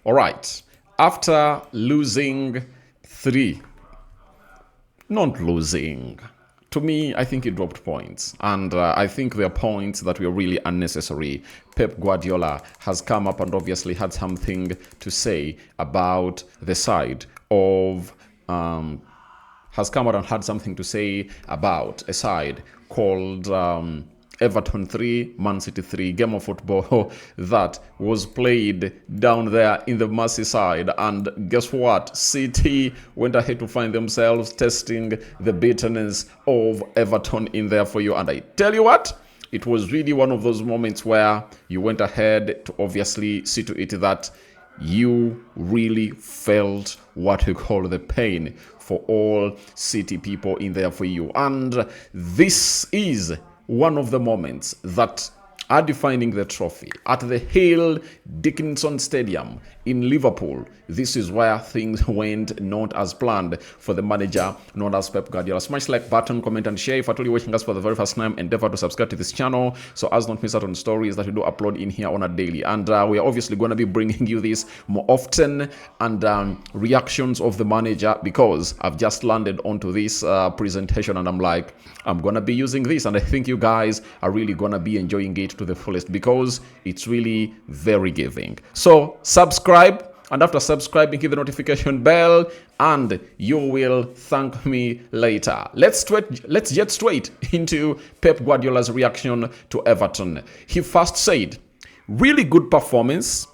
All right. After losing three, not losing. To me, I think he dropped points. And I think there are points that were really unnecessary. Pep Guardiola has come up and obviously had something to say about the side of has come out and had something to say about a side called Everton 3, Man City 3, game of football that was played down there in the Merseyside. And guess what? City went ahead to find themselves testing the bitterness of Everton in there for you. And I tell you what, it was really one of those moments where you went ahead to obviously see to it that you really felt what you call the pain for all City people in there for you. And this is one of the moments that are defining the trophy at the Hale Dickinson Stadium in Liverpool. This is where things went not as planned for the manager, not as Pep Guardiola. Smash like button, comment and share. If at all you're watching us for the very first time, endeavor to subscribe to this channel so as not miss out on stories that we do upload in here on a daily. And we are obviously going to be bringing you this more often and reactions of the manager, because I've just landed onto this presentation and I'm like, I'm going to be using this, and I think you guys are really going to be enjoying it to the fullest because it's really very giving. So subscribe, and after subscribing, hit the notification bell, and you will thank me later. Let's get straight into Pep Guardiola's reaction to Everton. He first said, really good performance.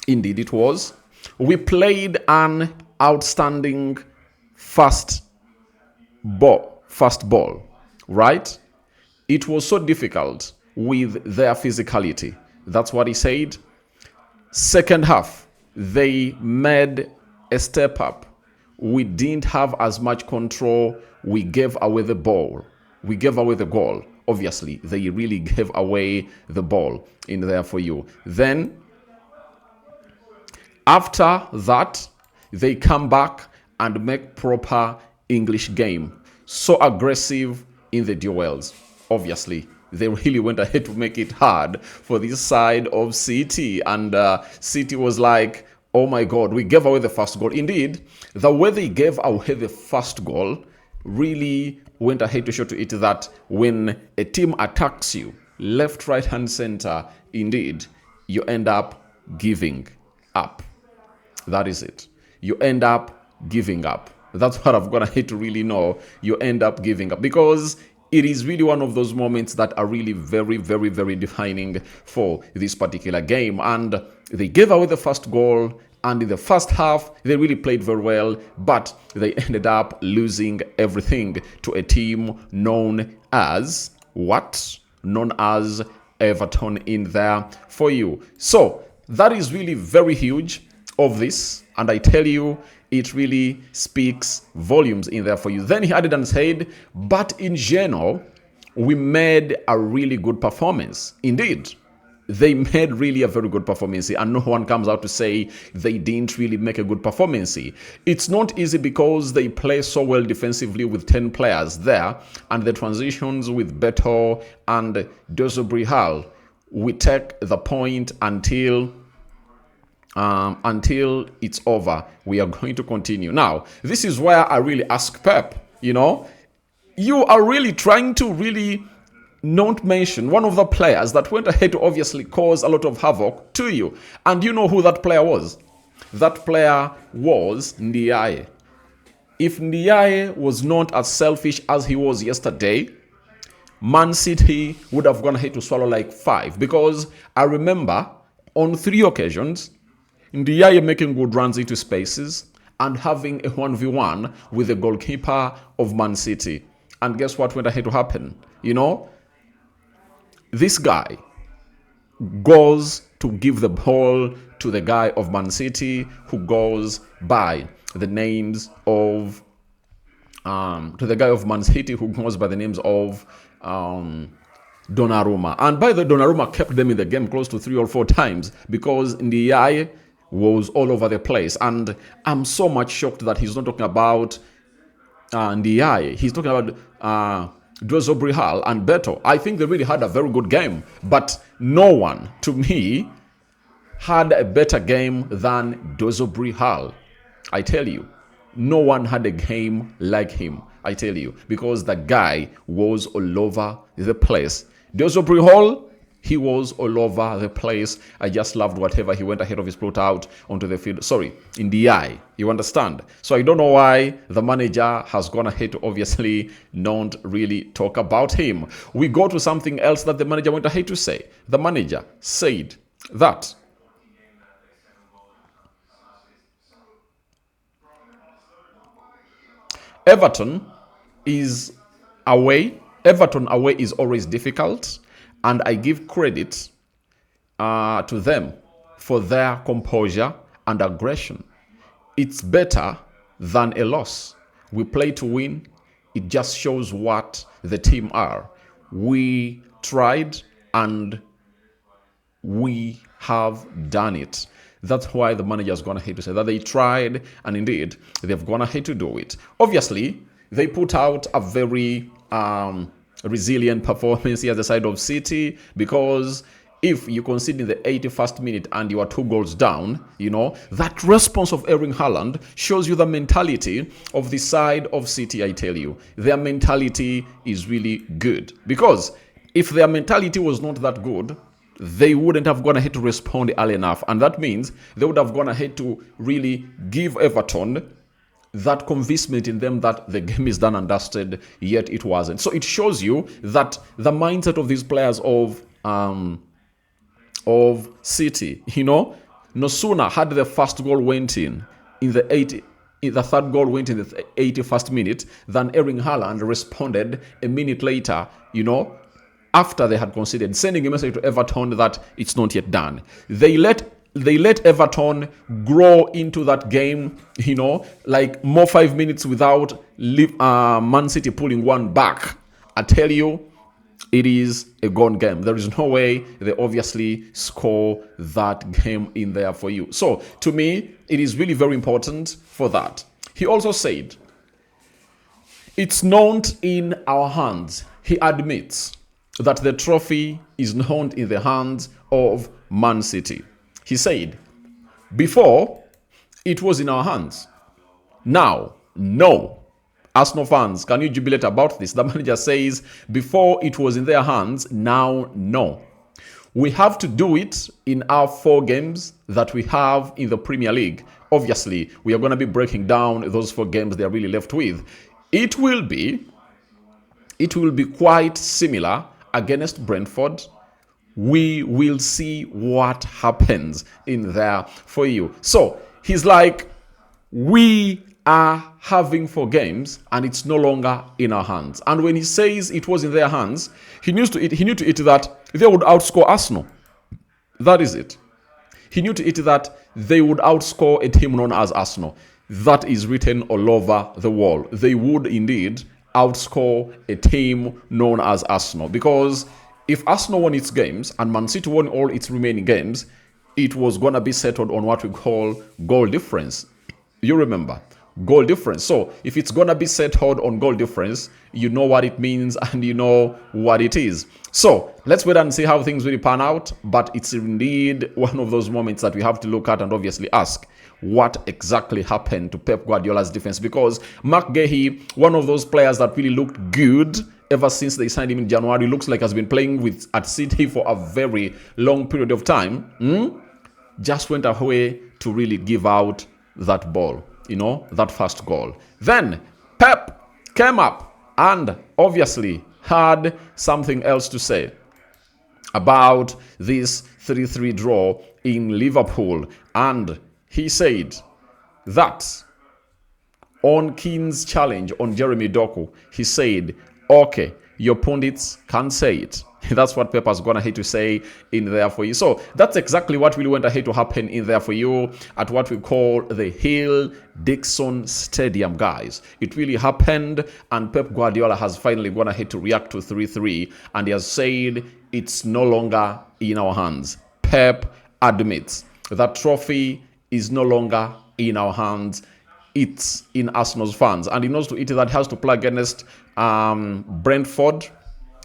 Indeed it was. We played an outstanding fast ball, right? It was so difficult with their physicality. That's what he said. Second half, they made a step up. We didn't have as much control. We gave away the ball. We gave away the goal. Obviously, they really gave away the ball in there for you. Then, after that, they come back and make proper English game. So aggressive in the duels. Obviously, they really went ahead to make it hard for this side of City. And City was like, oh my God, we gave away the first goal. Indeed, the way they gave away the first goal really went ahead to show to it that when a team attacks you, left, right, and center, indeed, you end up giving up. That is it. You end up giving up. That's what I've got to hate to really know. You end up giving up because it is really one of those moments that are really very, very, very defining for this particular game. And they gave away the first goal. And in the first half, they really played very well, but they ended up losing everything to a team known as what? Known as Everton in there for you. So that is really very huge of this, and I tell you, it really speaks volumes in there for you. Then he added and said, but in general, we made a really good performance. Indeed, they made really a very good performance, and no one comes out to say they didn't really make a good performance. It's not easy because they play so well defensively with 10 players there, and the transitions with Beto and Dozobrihal, we take the point until it's over. We are going to continue. Now, this is where I really ask Pep, you are really trying to really not mention one of the players that went ahead to obviously cause a lot of havoc to you. And you know who that player was? That player was Ndiaye. If Ndiaye was not as selfish as he was yesterday, Man City would have gone ahead to swallow like 5. Because I remember on 3 occasions, Ndiaye making good runs into spaces and having a 1v1 with the goalkeeper of Man City. And guess what went ahead to happen? This guy goes to give the ball to the guy of Man City who goes by the names of to the guy of Man City who goes by the names of Donnarumma. And by the Donnarumma kept them in the game close to 3 or 4 times because Ndiaye was all over the place. And I'm so much shocked that he's not talking about Ndiaye. He's talking about Dozobrihal and Beto. I think they really had a very good game. But no one, to me, had a better game than Dozobri Hall. I tell you, no one had a game like him. I tell you, because the guy was all over the place. Dozobri Hall, he was all over the place. I just loved whatever he went ahead of his plot out onto the field. Sorry, in the eye. You understand? So I don't know why the manager has gone ahead to obviously not really talk about him. We go to something else that the manager went ahead to say. The manager said that Everton is away. Everton away is always difficult, and I give credit to them for their composure and aggression. It's better than a loss. We play to win. It just shows what the team are. We tried and we have done it. That's why the manager has gone ahead to say that they tried, and indeed they've gone ahead to do it. Obviously, they put out a very resilient performance here at the side of City, because if you concede in the 81st minute and you are 2 goals down, that response of Erling Haaland shows you the mentality of the side of City. I tell you, their mentality is really good, because if their mentality was not that good, they wouldn't have gone ahead to respond early enough. And that means they would have gone ahead to really give Everton that convincement in them that the game is done and dusted, yet it wasn't. So it shows you that the mindset of these players of City, no sooner had the first goal went in the third goal went in the 81st minute than Erling Haaland responded a minute later, after they had conceded, sending a message to Everton that it's not yet done. They let Everton grow into that game, like more 5 minutes without Man City pulling one back. I tell you, it is a gone game. There is no way they obviously score that game in there for you. So, to me, it is really very important for that. He also said, it's not in our hands. He admits that the trophy is not in the hands of Man City. He said, before, it was in our hands. Now, no. Arsenal fans, can you jubilate about this? The manager says, before it was in their hands, now, no. We have to do it in our 4 games that we have in the Premier League. Obviously, we are going to be breaking down those 4 games they are really left with. It will be quite similar against Brentford. We will see what happens in there for you. So he's like, we are having 4 games and it's no longer in our hands. And when he says it was in their hands, he knew to it that they would outscore Arsenal. That is it. He knew to it that they would outscore a team known as Arsenal. That is written all over the wall. They would indeed outscore a team known as Arsenal, because if Arsenal won its games and Man City won all its remaining games, it was going to be settled on what we call goal difference. You remember, goal difference. So if it's going to be settled on goal difference, you know what it means and you know what it is. So let's wait and see how things really pan out. But it's indeed one of those moments that we have to look at and obviously ask, what exactly happened to Pep Guardiola's defense? Because Mark Guehi, one of those players that really looked good ever since they signed him in January, looks like has been playing at City for a very long period of time, just went away to really give out that ball, that first goal. Then Pep came up and obviously had something else to say about this 3-3 draw in Liverpool. And he said that on Keane's challenge on Jeremy Doku, he said, okay, your pundits can say it. That's what Pep has gone ahead to say in there for you. So that's exactly what really went ahead to happen in there for you at what we call the Hill-Dixon Stadium, guys. It really happened, and Pep Guardiola has finally gone ahead to react to 3-3, and he has said it's no longer in our hands. Pep admits that trophy is no longer in our hands. It's in Arsenal's hands, and he knows to it that he has to play against Brentford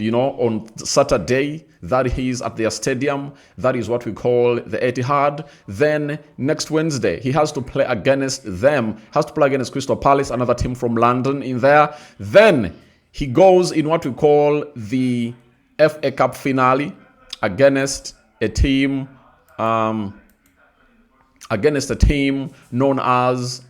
on Saturday, that he is at their stadium. That is what we call the Etihad. Then next Wednesday, he has to play against them, has to play against Crystal Palace, another team from London in there. Then he goes in what we call the FA Cup finale against a team known as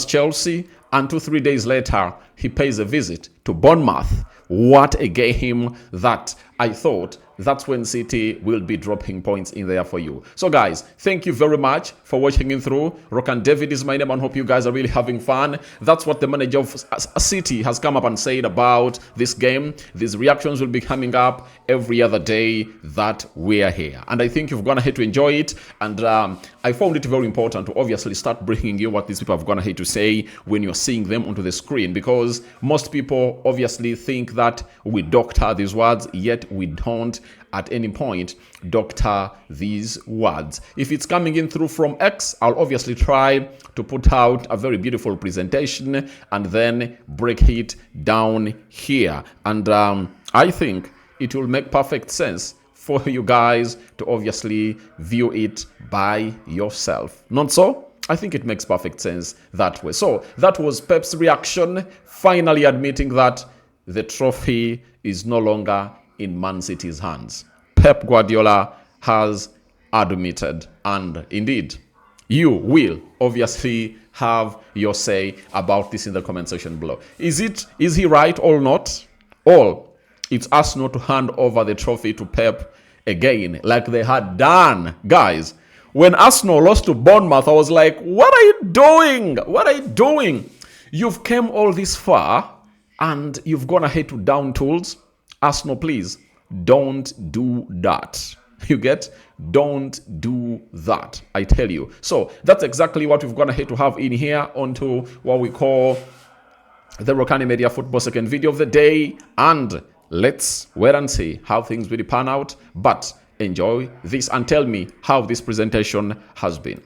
Chelsea, and 2-3 days later he pays a visit to Bournemouth. What a game that I thought that's when City will be dropping points in there for you. So guys, thank you very much for watching in through. Rokani David is my name, and hope you guys are really having fun. That's what the manager of City has come up and said about this game. These reactions will be coming up every other day that we are here, and I think you've gone ahead to enjoy it. And I found it very important to obviously start bringing you what these people have gone ahead to say when you're seeing them onto the screen, because most people obviously think that we doctor these words, yet we don't at any point doctor these words. If it's coming in through from X, I'll obviously try to put out a very beautiful presentation and then break it down here. And I think it will make perfect sense for you guys to obviously view it by yourself. Not so? I think it makes perfect sense that way. So that was Pep's reaction, finally admitting that the trophy is no longer in Man City's hands. Pep Guardiola has admitted, and indeed, you will obviously have your say about this in the comment section below. Is he right or not? All it's Arsenal to hand over the trophy to Pep again, like they had done, guys. When Arsenal lost to Bournemouth, I was like, what are you doing? What are you doing? You've come all this far and you've gone ahead to down tools. Arsenal, please, don't do that. You get? Don't do that, I tell you. So that's exactly what we've gone ahead to have in here onto what we call the Rokani Media Football second video of the day. And let's wait and see how things really pan out. But enjoy this and tell me how this presentation has been.